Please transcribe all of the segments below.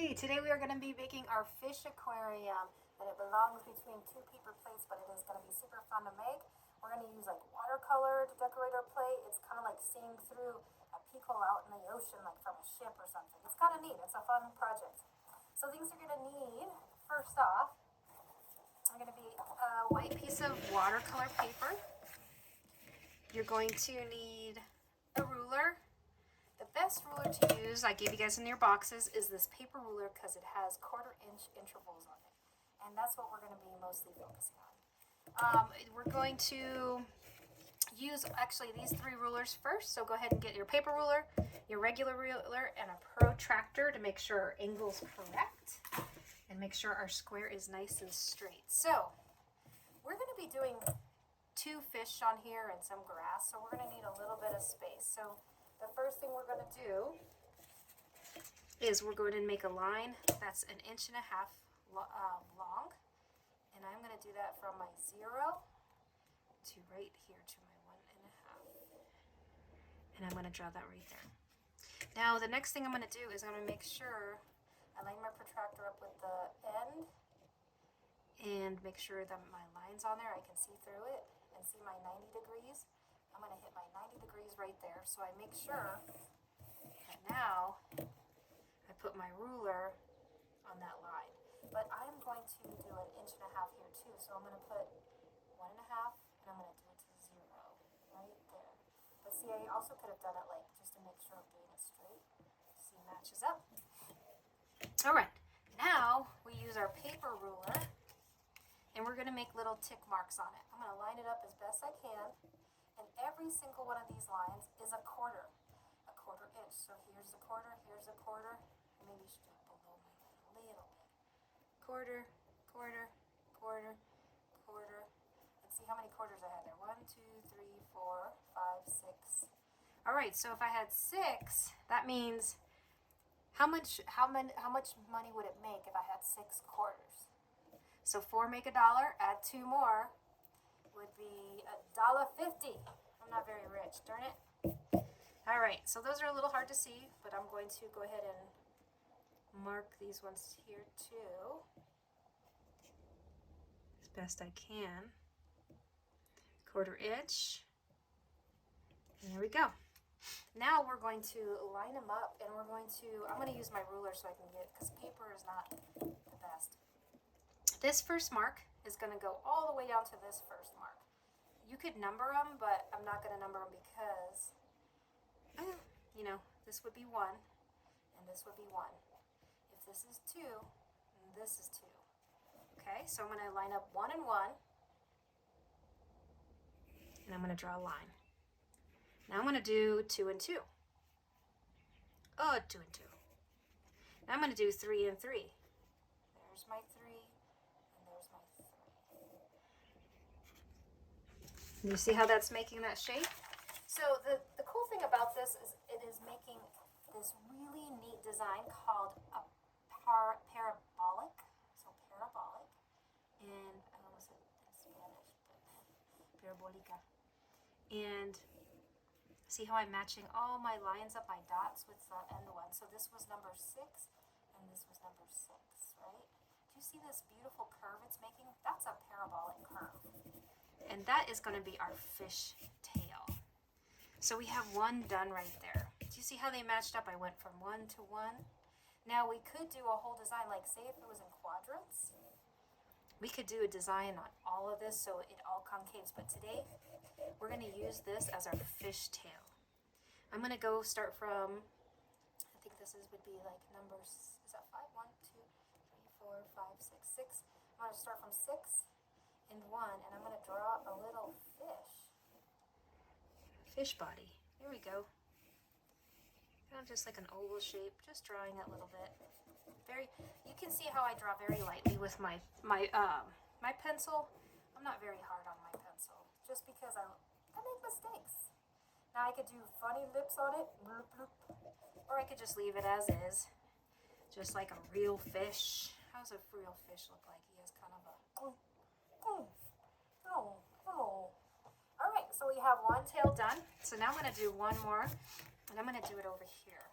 Hi! Today we are going to be making our fish aquarium, and it belongs between two paper plates, but it is going to be super fun to make. We're going to use like watercolor to decorate our plate. It's kind of like seeing through a peephole out in the ocean, like from a ship or something. It's kind of neat. It's a fun project. So things you're going to need, first off, are going to be a white piece of watercolor paper. You're going to need a ruler. The best ruler to use, I gave you guys in your boxes, is this paper ruler because it has 1/4 inch intervals on it. And that's what we're going to be mostly focusing on. We're going to use actually these 3 rulers first. So go ahead and get your paper ruler, your regular ruler, and a protractor to make sure our angle's correct. And make sure our square is nice and straight. So we're going to be doing 2 fish on here and some grass. So we're going to need a little bit of space. So the first thing we're going to do is we're going to make a line that's 1.5 inches long, and I'm going to do that from my 0 to right here to my 1.5, and I'm going to draw that right there. Now the next thing I'm going to do is I'm going to make sure I line my protractor up with the end and make sure that my line's on there. I can see through it and see my 90 degrees. I'm going to hit my 90 degrees right there, so I make sure that now I put my ruler on that line. But I'm going to do 1.5 inches here too, so I'm going to put 1.5 and I'm going to do it to 0 right there. But see, I also could have done it like just to make sure I'm doing it straight. See, matches up. All right, now we use our paper ruler and we're going to make little tick marks on it. I'm going to line it up as best I can. And every single one of these lines is a 1/4 inch. So here's a 1/4, here's a 1/4. Maybe you should do it below my line a little bit. 1/4, 1/4, 1/4, 1/4. And see how many quarters I had there. 1, 2, 3, 4, 5, 6. All right. So if I had 6, that means how much money would it make if I had 6 quarters? So 4 make $1. Add 2 more. Would be $1.50. I'm not very rich, darn it. All right, so those are a little hard to see, but I'm going to go ahead and mark these ones here too, as best I can. 1/4 inch. And there we go. Now we're going to line them up, and I'm going to use my ruler so I can get, because paper is not the best. This first mark is going to go all the way down to this first mark. You could number them, but I'm not going to number them because, this would be 1, and this would be 1. If this is 2, and this is 2. Okay, so I'm going to line up 1 and 1, and I'm going to draw a line. Now I'm going to do 2 and 2. Oh, 2 and 2. Now I'm going to do 3 and 3. There's my 3. You see how that's making that shape? So the cool thing about this is it is making this really neat design called a parabolic. So parabolic. And I almost said it in Spanish, but parabolica. And see how I'm matching all my lines up, my dots with the end one. So this was number 6 and this was number 6, right? Do you see this beautiful curve it's making? That's a parabolic curve. And that is going to be our fish tail. So we have 1 done right there. Do you see how they matched up? I went from 1 to 1. Now we could do a whole design, like say if it was in quadrants, we could do a design on all of this so it all concaves. But today we're going to use this as our fish tail. I'm going to go start from, I think this would be like numbers, is that 5? 1, 2, 3, 4, 5, 6, 6. I'm going to start from 6. And 1, and I'm going to draw a little fish body. Here we go. Kind of just like an oval shape, just drawing it a little bit. You can see how I draw very lightly with my pencil. I'm not very hard on my pencil, just because I make mistakes. Now I could do funny lips on it, bloop, bloop, or I could just leave it as is, just like a real fish. How does a real fish look like? He has kind of a All right, so we have 1 tail done. So now I'm going to do 1 more, and I'm going to do it over here.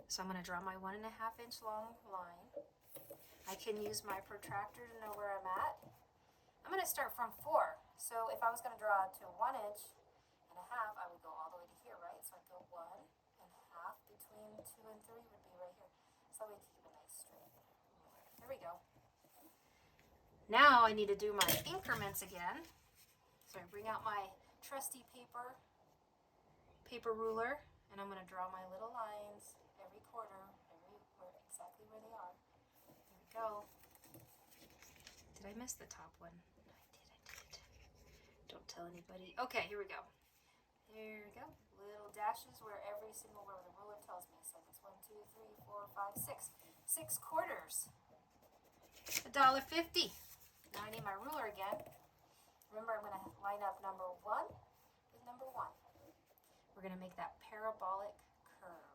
So I'm going to draw my 1.5 inch long line. I can use my protractor to know where I'm at. I'm going to start from 4. So if I was going to draw to 1.5 inches, I would go all the way to here, right? So I'd go 1.5 between 2 and 3 would be right here. So we keep a nice straight ruler. There we go. Now I need to do my increments again. So I bring out my trusty paper ruler, and I'm going to draw my little lines every quarter, exactly where they are. There we go. Did I miss the top one? I did. Don't tell anybody. Okay, here we go. There we go. Little dashes where every single word the ruler tells me. So it's 1, 2, 3, 4, 5, 6. 6 quarters. $1.50. Now I need my ruler again. Remember, I'm going to line up number 1 with number 1. We're going to make that parabolic curve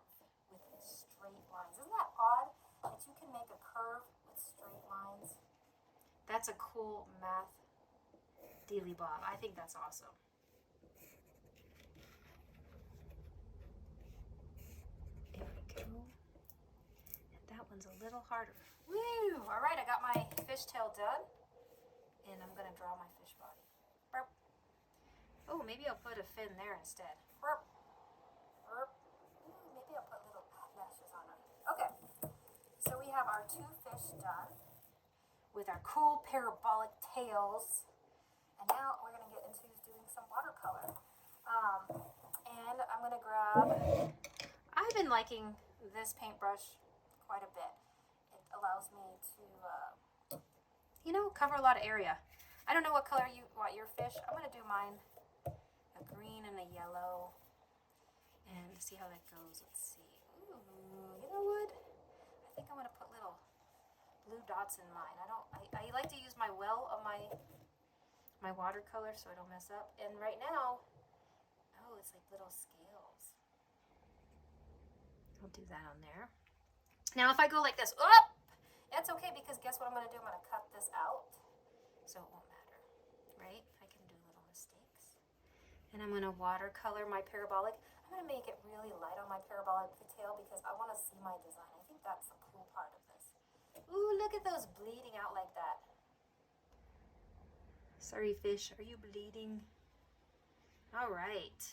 with straight lines. Isn't that odd that you can make a curve with straight lines? That's a cool math dealy bob. I think that's awesome. There we go. And that one's a little harder. Woo! All right, I got my fishtail done. And I'm going to draw my fish body. Burp. Oh, maybe I'll put a fin there instead. Burp. Burp. Ooh, maybe I'll put little lashes on them. Okay. So we have our 2 fish done with our cool parabolic tails. And now we're going to get into doing some watercolor. And I'm going to grab... I've been liking this paintbrush quite a bit. It allows me to... cover a lot of area. I don't know what color you want your fish. I'm going to do mine a green and a yellow and see how that goes. Let's see. Ooh, you know what? I think I'm going to put little blue dots in mine. I like to use my well of my watercolor so I don't mess up. And right now, oh, it's like little scales. I'll do that on there. Now if I go like this, oh! That's okay because guess what I'm going to do? I'm going to cut this out so it won't matter, right? I can do little mistakes. And I'm going to watercolor my parabolic. I'm going to make it really light on my parabolic tail because I want to see my design. I think that's the cool part of this. Ooh, look at those bleeding out like that. Sorry, fish. Are you bleeding? All right.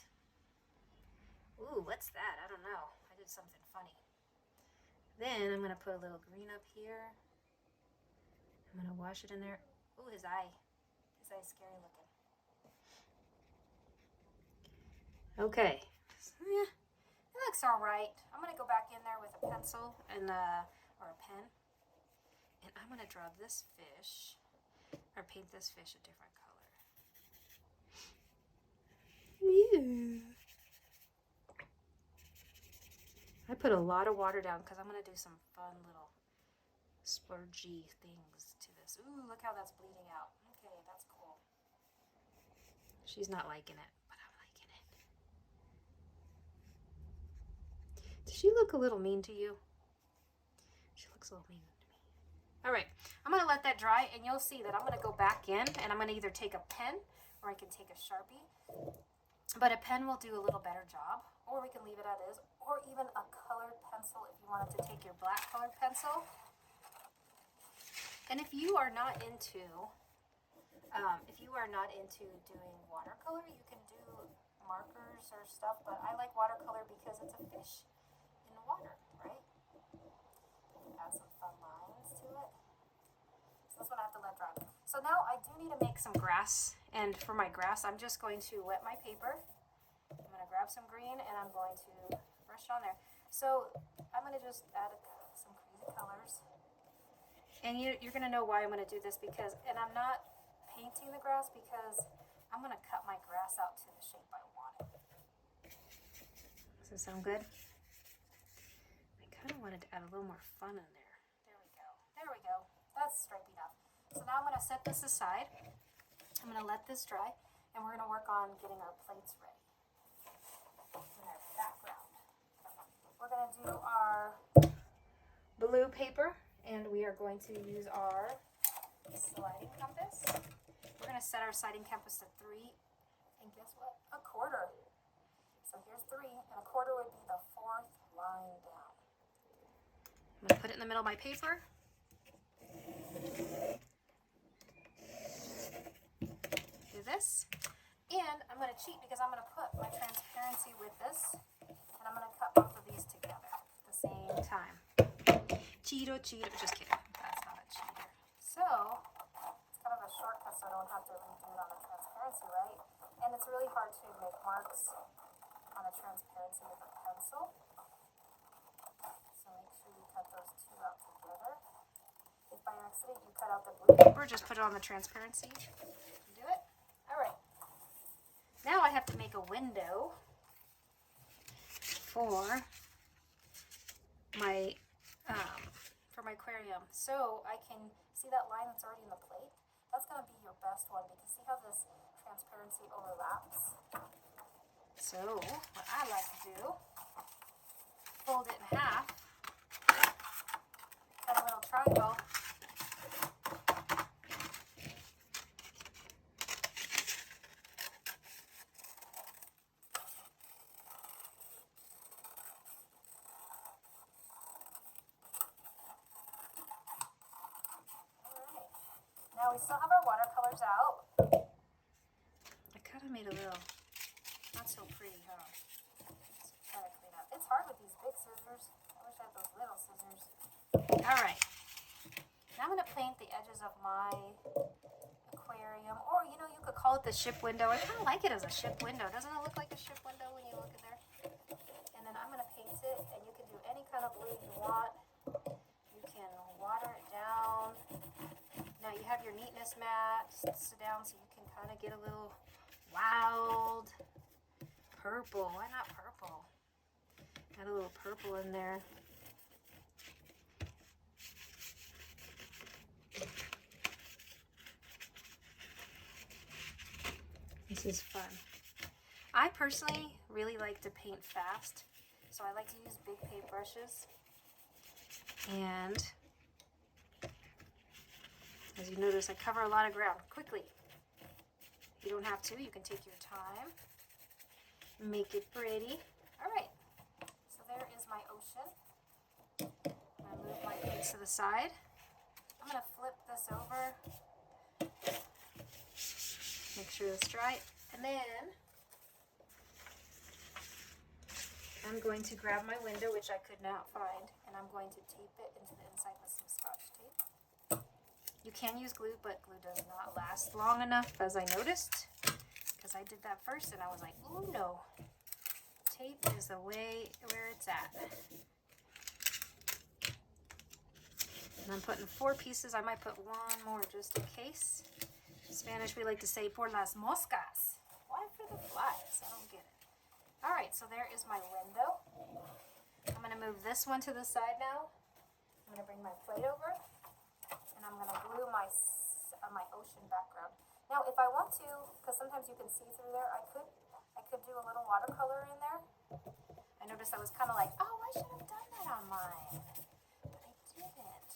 Ooh, what's that? I don't know. I did something funny. Then I'm going to put a little green up here. I'm going to wash it in there. Ooh, his eye. His eye's scary looking. Okay. Yeah, it looks all right. I'm going to go back in there with a pencil and or a pen. And I'm going to draw this fish or paint this fish a different color. Ew. I put a lot of water down because I'm going to do some fun little splurgy things to this. Ooh, look how that's bleeding out. Okay, that's cool. She's not liking it, but I'm liking it. Does she look a little mean to you? She looks a little mean to me. All right, I'm going to let that dry, and you'll see that I'm going to go back in, and I'm going to either take a pen or I can take a Sharpie. But a pen will do a little better job, or we can leave it as is, or even a colored pencil if you wanted to take your black colored pencil. And if you are not into doing watercolor, you can do markers or stuff, but I like watercolor because it's a fish in the water, right? You can add some fun lines to it. So this one I have to let dry. So now I do need to make some grass, and for my grass, I'm just going to wet my paper. I'm going to grab some green, and I'm going to brush it on there. So I'm going to just add some crazy colors. And you're going to know why I'm going to do this and I'm not painting the grass because I'm going to cut my grass out to the shape I want it. Does that sound good? I kind of wanted to add a little more fun in there. There we go. There we go. That's stripey enough. So now I'm going to set this aside. I'm going to let this dry, and we're going to work on getting our plates ready. In our background. We're going to do our blue paper, and we are going to use our sliding compass. We're going to set our sliding compass to 3, and guess what? A quarter. So here's 3, and a quarter would be the 4th line down. middle of my paper. Do this. And I'm going to cheat because I'm going to put my transparency with this. And I'm going to cut both of these together at the same time. Cheeto, cheeto. Just kidding. That's not a cheater. So, it's kind of a shortcut so I don't have to redo it on the transparency, right? And it's really hard to make marks on a transparency with a pencil. So make sure you cut those two out together. If by accident you cut out the blue paper, just put it on the transparency. Do it. All right. Now I have to make a window for my aquarium. So I can see that line that's already in the plate. That's going to be your best one because see how this transparency overlaps? So what I like to do, fold it in half, cut a little triangle. Now we still have our watercolors out. I kind of made a little, not so pretty, huh? Let's try to clean up. It's hard with these big scissors. I wish I had those little scissors. All right. Now I'm going to paint the edges of my aquarium. Or, you know, you could call it the ship window. I kind of like it as a ship window. Doesn't it look like a ship window when you look in there? And then I'm going to paint it, and you can do any kind of blue you want. You can water it down. Now you have your neatness mat sit down so you can kind of get a little wild purple. Why not purple? Got a little purple in there. This is fun. I personally really like to paint fast, so I like to use big paintbrushes. And as you notice, I cover a lot of ground quickly. You don't have to. You can take your time. Make it pretty. All right. So there is my ocean. I'm going to move my paints to the side. I'm going to flip this over. Make sure it's dry. And then I'm going to grab my window, which I could not find, and I'm going to tape it into the inside with some Scotch tape. You can use glue, but glue does not last long enough, as I noticed, because I did that first and I was like, oh no, tape is the way where it's at. And I'm putting 4 pieces. I might put one more just in case. In Spanish, we like to say por las moscas. Why for the flies? I don't get it. All right, so there is my window. I'm going to move this one to the side now. I'm going to bring my plate over. And I'm going to glue my ocean background. Now, if I want to, because sometimes you can see through there, I could do a little watercolor in there. I noticed I was kind of like, oh, I should have done that on mine, but I didn't.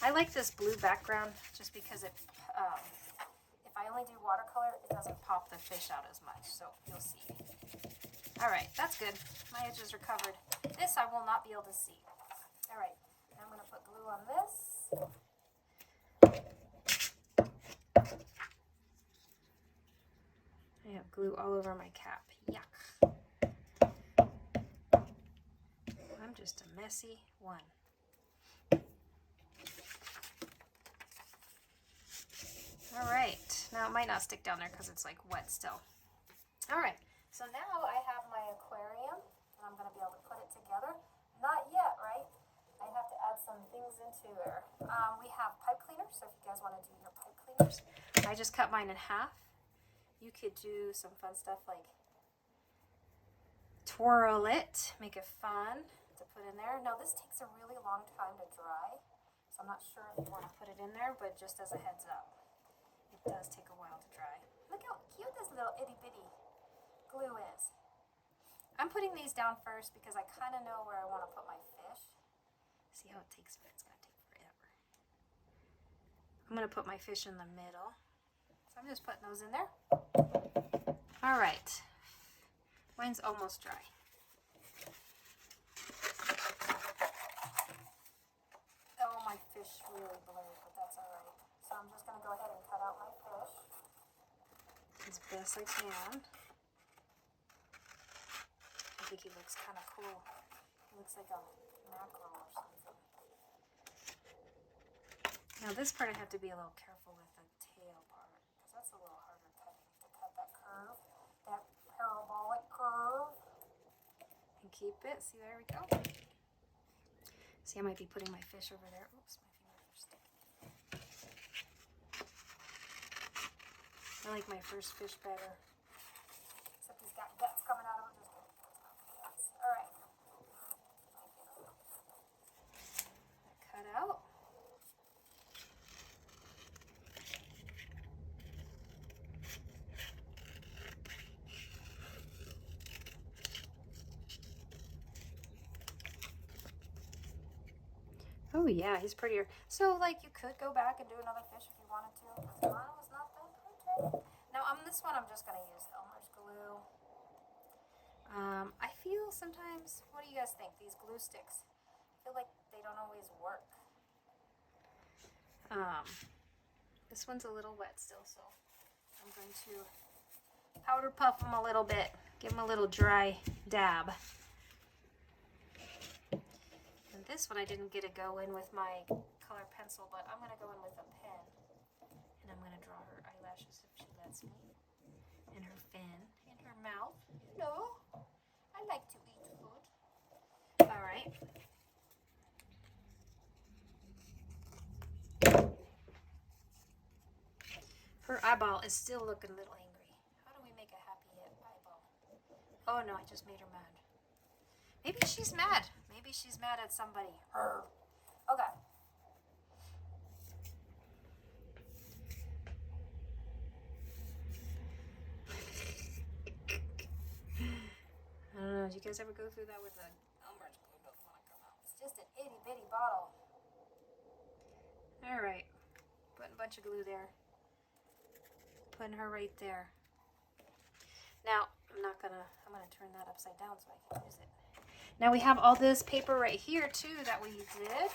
I like this blue background just because it, if I only do watercolor, it doesn't pop the fish out as much. So you'll see. All right, that's good. My edges are covered. This I will not be able to see. All right, now I'm going to put glue on this. I have glue all over my cap. Yuck. I'm just a messy one. All right. Now it might not stick down there because it's like wet still. All right. So now I have my aquarium and I'm going to be able to put it together. Not yet, right? I have to add some things into there. We have pipe cleaners, so if you guys want to do your pipe cleaners. I just cut mine in half. You could do some fun stuff like twirl it, make it fun to put in there. Now this takes a really long time to dry, so I'm not sure if you want to put it in there, but just as a heads up, it does take a while to dry. Look how cute this little itty bitty glue is. I'm putting these down first because I kind of know where I want to put my fish. See how it takes, but it's going to take forever. I'm going to put my fish in the middle. So I'm just putting those in there. All right. Mine's almost dry. really blurry, but that's alright. So I'm just going to go ahead and cut out my fish as best I can. I think he looks kind of cool. He looks like a mackerel or something. Now this part I have to be a little careful with the tail part, because that's a little harder cutting, to cut that curve, that parabolic curve, and keep it. See, there we go. See, I might be putting my fish over there. Oops, my fingers are sticking. I like my first fish better. Except he's got guts coming out of him. Just kidding. Guts. Alright. Cut out. Oh yeah, he's prettier. So like you could go back and do another fish if you wanted to, because mine was not that pretty. Now on this one I'm just going to use Elmer's glue. I feel sometimes, what do you guys think? These glue sticks, I feel like they don't always work. This one's a little wet still, so I'm going to powder puff them a little bit. Give them a little dry dab. And this one I didn't get to go in with my color pencil, but I'm going to go in with a pen. And I'm going to draw her eyelashes if she lets me. And her fin. And her mouth. Hello. I like to eat food. Alright. Her eyeball is still looking a little angry. How do we make a happy eyeball? Oh no, I just made her mad. Maybe she's mad. Maybe she's mad at somebody. Okay. I don't know. Did you guys ever go through that with the Elmer's glue? Doesn't want to come out. It's just an itty bitty bottle. Alright. Putting a bunch of glue there. Putting her right there. Now, I'm gonna turn that upside down so I can use it. Now we have all this paper right here too that we did.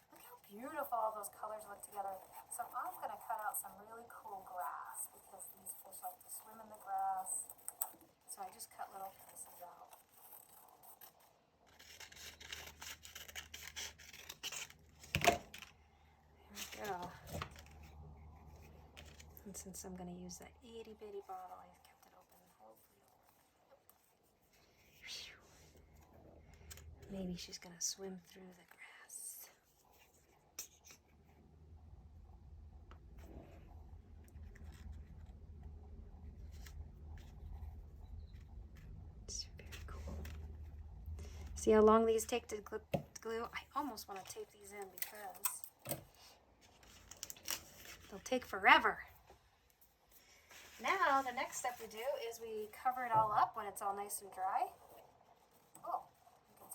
Look how beautiful all those colors look together. So I'm going to cut out some really cool grass because these fish like to swim in the grass. So I just cut little pieces out. There we go. And since I'm going to use that itty bitty bottle, I kept it open. Maybe she's going to swim through the grass. It's very cool. See how long these take to glue? I almost want to tape these in because they'll take forever. Now, the next step we do is we cover it all up when it's all nice and dry. Oh.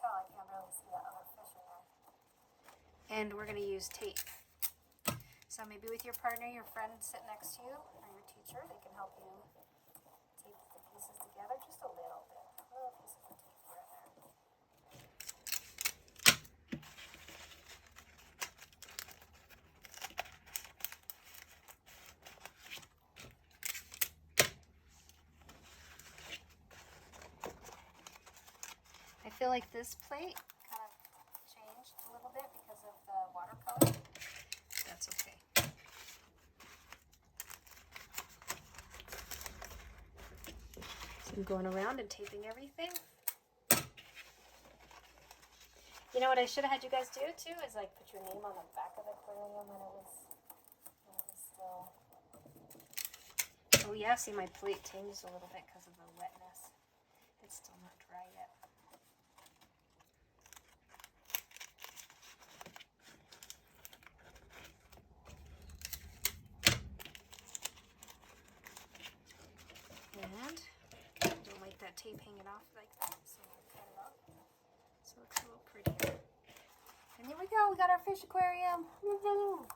I can't really see that other fish in there. And we're going to use tape. So maybe with your partner, your friend sitting next to you, or your teacher, they can help you tape the pieces together just a little bit. Little pieces of tape here and there. I feel like this plate kind of changed a little bit because of the watercolor. That's okay. So I'm going around and taping everything. You know what I should have had you guys do too is like put your name on the back of the aquarium when it was still. Oh yeah, see my plate changed a little bit because of the wetness. It's still not dry yet. And I don't like that tape hanging off like that, so I'm going to cut it off so it looks a little prettier. And there we go, we got our fish aquarium. Woohoo!